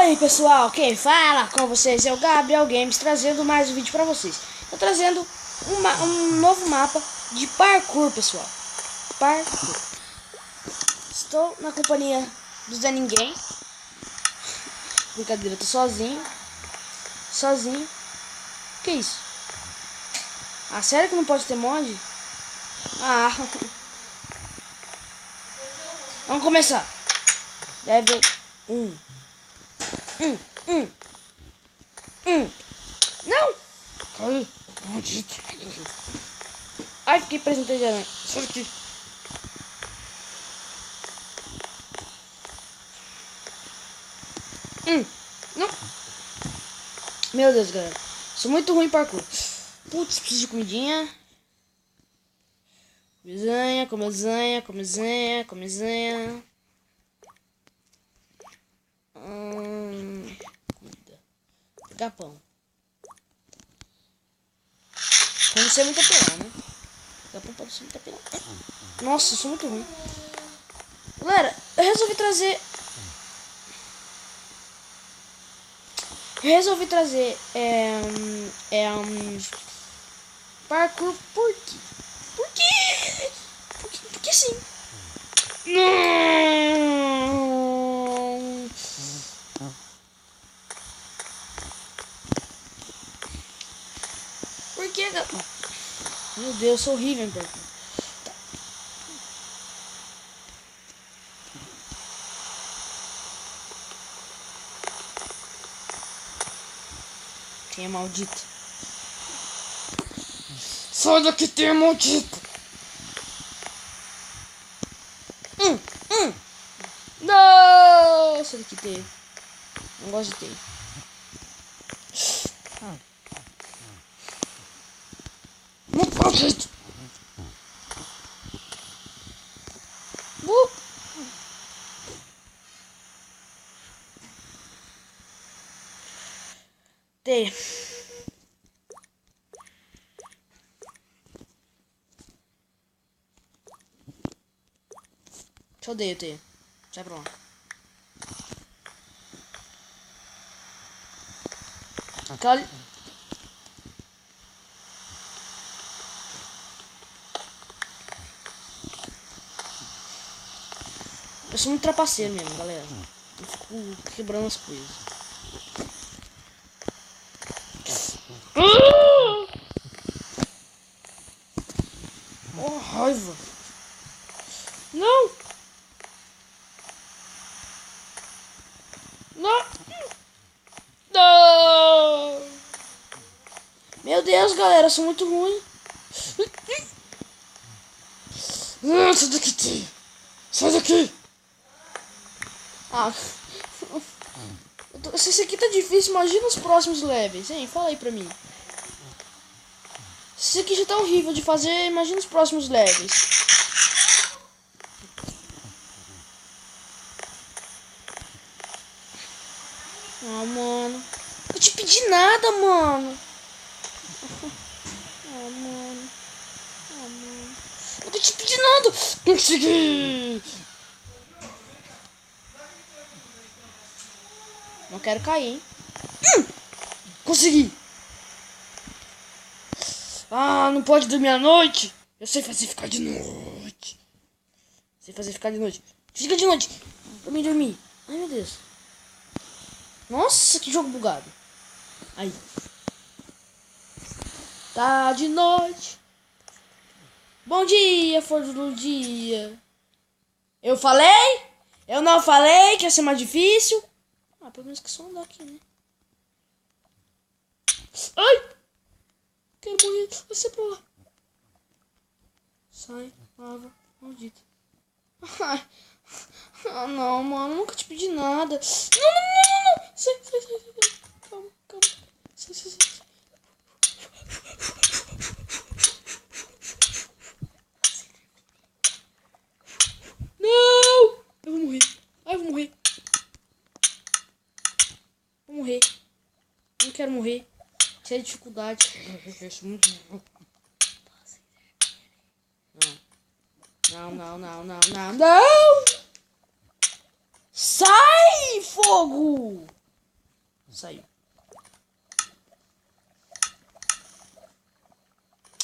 Oi pessoal, quem fala com vocês é o Gabriel Games, trazendo mais um vídeo pra vocês. Tô trazendo um novo mapa de parkour, pessoal. Parkour. Estou na companhia do Zé Ninguém. Brincadeira, tô sozinho. Sozinho. Que isso? Ah, sério que não pode ter mod? Ah. Vamos começar. Level 1. Não! Caiu. Maldito. Ai, fiquei preso no teia de aranha. Sai daqui. Não. Meu Deus, galera. Sou muito ruim em parkour. Putz, preciso de comidinha. Comesanha. Comida. Comida. Pegar pão. Não ser muito apelão, né? Pegar pão pode ser muito apelão. Nossa, eu sou muito ruim. Galera, eu resolvi trazer parkour por quê? Porque sim. Não. Por que? Meu Deus, eu sou horrível em parkour. Tá. Quem é maldito? Sai daqui, tem é maldito! Não! Sai daqui, tem. Não gosto de ter. Não pode! Teia. Te odeio, Teia. Sai pra lá. Aquela... Eu sou muito trapaceiro mesmo, galera. Eu fico quebrando as coisas. Oh, raiva. Não. Não. Não. Meu Deus, galera, eu sou muito ruim. Sai daqui. Sai daqui. Ah. Se isso aqui tá difícil, imagina os próximos levels, hein? Fala aí pra mim. Se isso aqui já tá horrível de fazer, imagina os próximos levels. Ah, mano. Não te pedi nada, mano. Ah, mano. Não te pedi nada. Consegui. Não quero cair, hein? Consegui. Ah, não pode dormir à noite. Eu sei fazer ficar de noite. Fica de noite. Pra mim dormir. Ai, meu Deus. Nossa, que jogo bugado. Aí. Tá de noite. Bom dia, flor do dia. Eu falei? Eu não falei que ia ser mais difícil? Ah, pelo menos que só andar aqui, né? Ai! Quero morrer. Você pra lá. Sai, lava, maldito. Ai. Ah, não, mano. Nunca te pedi nada. Não. Sai. Calma. Sai. Não! Eu vou morrer. Ai, eu vou morrer. Não quero morrer. Cheio de dificuldade. Não! Sai, fogo! Saiu.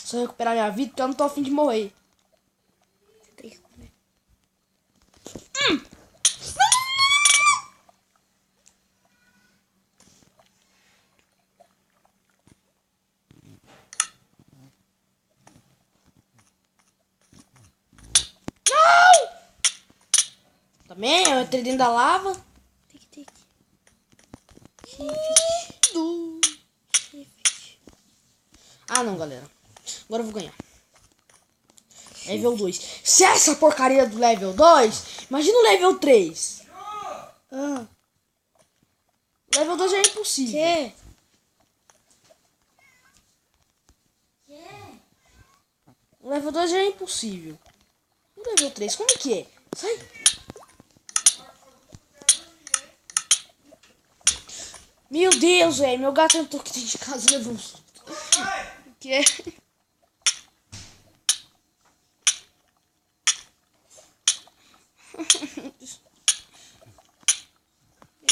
Só recuperar minha vida, porque eu não tô a fim de morrer. Tem que comer. Também, eu entrei dentro da lava. Tic. Ah, não, galera. Agora eu vou ganhar. Level 2. Se é essa porcaria do level 2, imagina o level 3. Ah, Level 2 é impossível. que? O level 2 já é impossível. O level 3, como que é? Sai. Meu Deus, velho. Meu gato entrou aqui dentro de casa e levou um susto. O que é?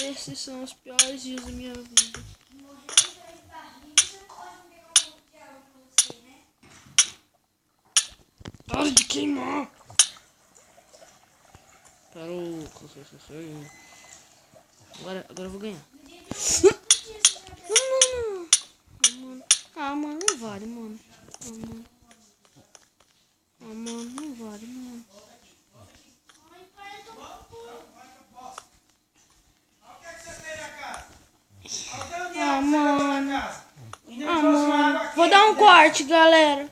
Esses são os piores dias da minha vida. Para de queimar! Parou. Agora eu vou ganhar. Não. Ah, mano, não vale, mano. Ah, mano, não vale, mano. Ah, mano. Vou dar um corte, galera.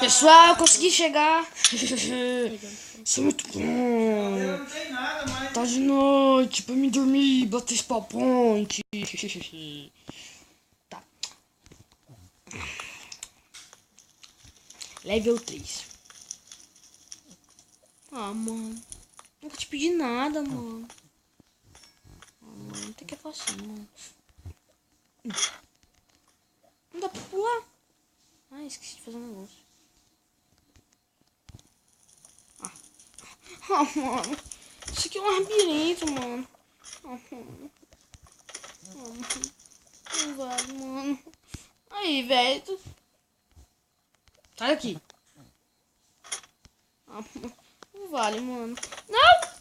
Pessoal, eu consegui chegar. Isso é muito bom. Tá de noite pra me dormir, bater spawn point. Tá. Level 3. Ah, mano. Nunca te pedi nada, mano. Ah, mano, até que é fácil, mano. Não dá pra pular. Ah, esqueci de fazer um negócio. Ah, mano. Isso aqui é um labirinto, mano. Ah, mano. Não vale, mano. Aí, velho. Sai daqui. Ah, não vale, mano. Não!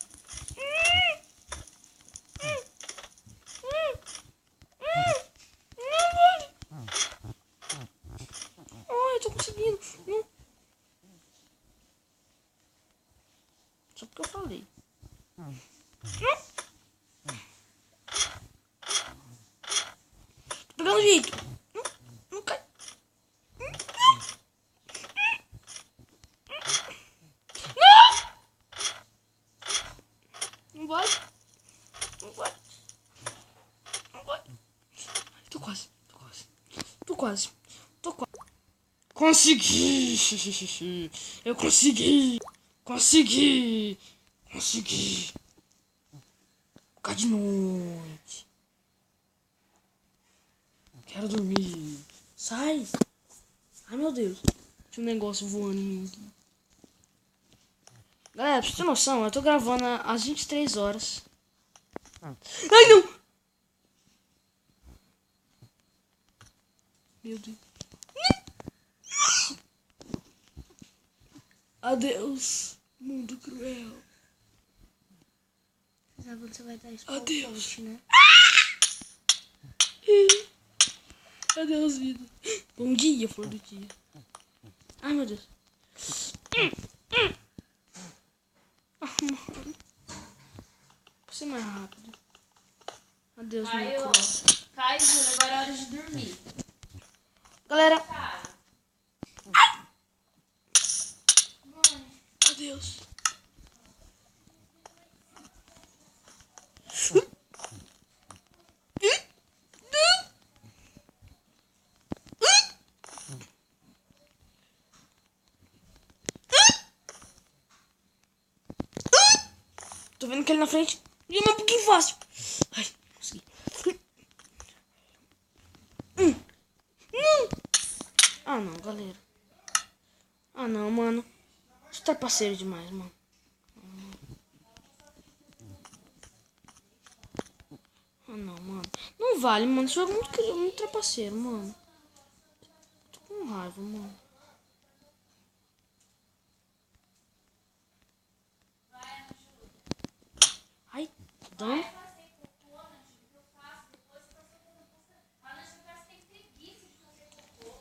Não vale. Ai, eu tô conseguindo. Não. Só porque eu falei. Não. Tô pegando jeito. Não cai. Não vai. Não vai. Não vai. Tô quase. Consegui. Eu consegui. Consegui. Ficar de noite. Quero dormir. Sai. Ai, meu Deus. Tinha um negócio voando em mim aqui. Galera, pra você ter noção, eu tô gravando às 23 horas. Ai, não! Meu Deus. Adeus, mundo cruel. Sabe onde você vai dar isso? Adeus. Né? Adeus, vida. Bom dia, flor do dia. Ai, meu Deus. Ah, mano. Vou ser mais rápido. Adeus, mundo cruel. Cai, Júlia, agora é hora de dormir. Galera. Adeus. Tô vendo que ele na frente. E é um pouquinho fácil. Ai, consegui. Não. Ah, não, galera. Ah, não, mano. Você tá parceiro demais, mano. Ah, não, mano. Não vale, mano. Esse jogo é muito trapaceiro, mano. Tô com raiva, mano. Ai, dano.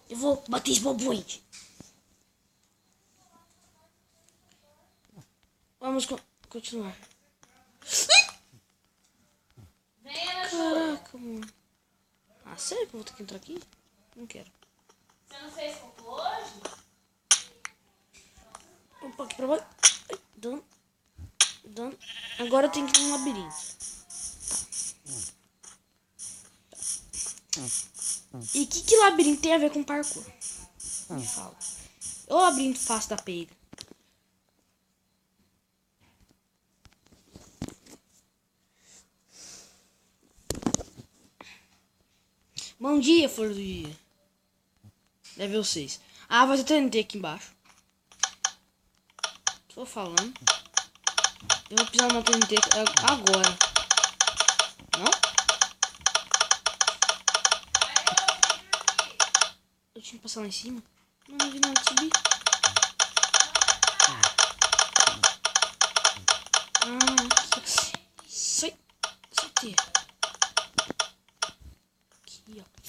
Eu vou bater esse boboide. Vamos continuar. Caraca, mano. Ah, sério que eu vou ter que entrar aqui? Não quero. Você não fez cocô hoje? Opa, aqui pra baixo. Ai, dano. Dano. Agora eu tenho que ir num labirinto. E o que labirinto tem a ver com parkour? Me fala. É o labirinto fácil da peiga. Bom dia, flor do dia. Level 6. Ah, vai ter TNT aqui embaixo. Tô falando. Eu vou pisar na TNT agora. Não? Eu tinha que passar lá em cima. Não vi nada de subir. Sai. Sai. Aqui, ó.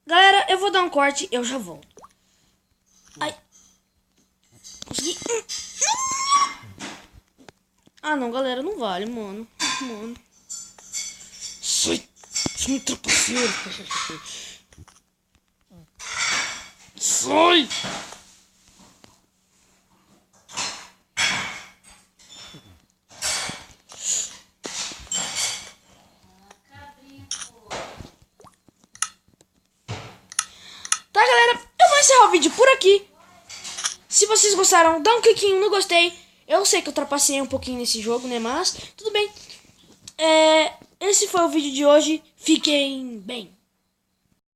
Galera, eu vou dar um corte, eu já volto. Ai. Consegui. Ah, não, galera, não vale, mano. Mano. Sai. Sou muito trapaceiro. Sai. Tá, galera, eu vou encerrar o vídeo por aqui. Se vocês gostaram, dá um cliquinho no gostei. Eu sei que eu trapacei um pouquinho nesse jogo, né, mas tudo bem. Esse foi o vídeo de hoje. Fiquem bem.